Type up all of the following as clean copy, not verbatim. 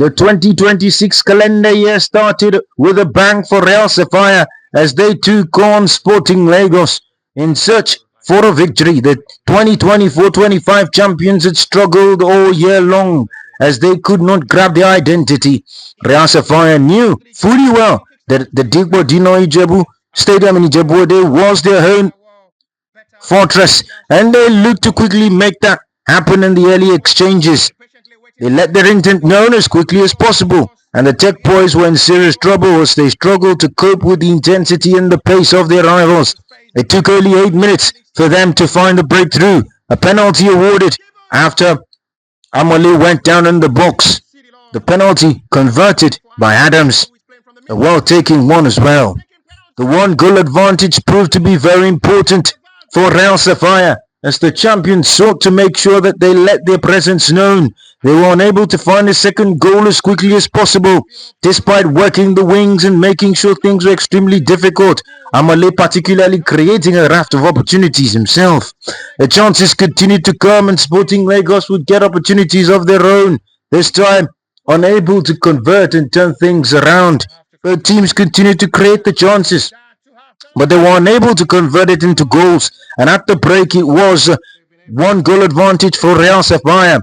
The 2026 calendar year started with a bang for Real Sapphire as they took on Sporting Lagos in search for a victory. The 2024-25 champions had struggled all year long as they could not grab their identity. Real Sapphire knew fully well that the Digbo Dino Ijebu Stadium in Ijebu was their home fortress, and they looked to quickly make that happen in the early exchanges. They let their intent known as quickly as possible, and the Tech boys were in serious trouble as they struggled to cope with the intensity and the pace of their rivals. It took only 8 minutes for them to find a breakthrough, a penalty awarded after Amole went down in the box. The penalty converted by Adams, a well-taken one as well. The one-goal advantage proved to be very important for Real Sapphire as the champions sought to make sure that they let their presence known. They were unable to find a second goal as quickly as possible, despite working the wings and making sure things were extremely difficult. Amale particularly creating a raft of opportunities himself. The chances continued to come and Sporting Lagos would get opportunities of their own. This time, unable to convert and turn things around. Both teams continued to create the chances, but they were unable to convert it into goals. And at the break, it was one goal advantage for Real Sapphire.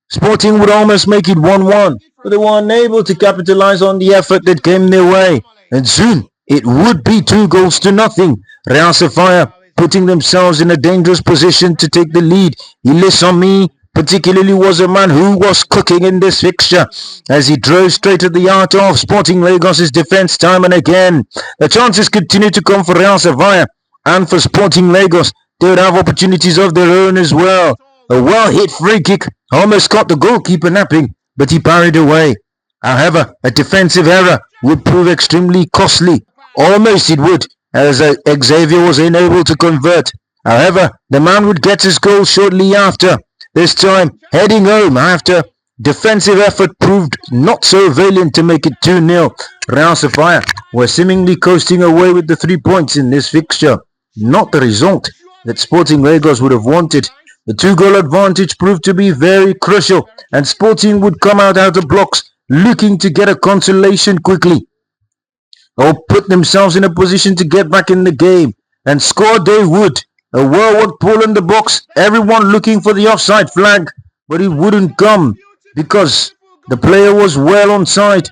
Sporting would almost make it 1-1, but they were unable to capitalize on the effort that came their way. And soon, it would be 2-0. Real Sapphire putting themselves in a dangerous position to take the lead. Ilesami particularly was a man who was cooking in this fixture as he drove straight at the heart of Sporting Lagos' defense time and again. The chances continue to come for Real Sapphire, and for Sporting Lagos, they would have opportunities of their own as well. A well-hit free kick almost caught the goalkeeper napping, but he parried away. However, a defensive error would prove extremely costly. Almost it would, as Xavier was unable to convert. However, the man would get his goal shortly after. This time, heading home after defensive effort proved not so valiant to make it 2-0. Real Sapphire were seemingly coasting away with the 3 points in this fixture. Not the result that Sporting Lagos would have wanted. The 2-goal advantage proved to be very crucial, and Sporting would come out of blocks looking to get a consolation quickly, or put themselves in a position to get back in the game, and score they would. A well-worked pull in the box, everyone looking for the offside flag, but it wouldn't come because the player was well onside,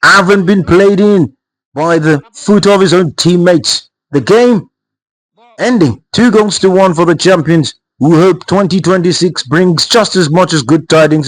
haven't been played in by the foot of his own teammates. The game ending 2-1 for the champions, who hope 2026 brings just as much as good tidings.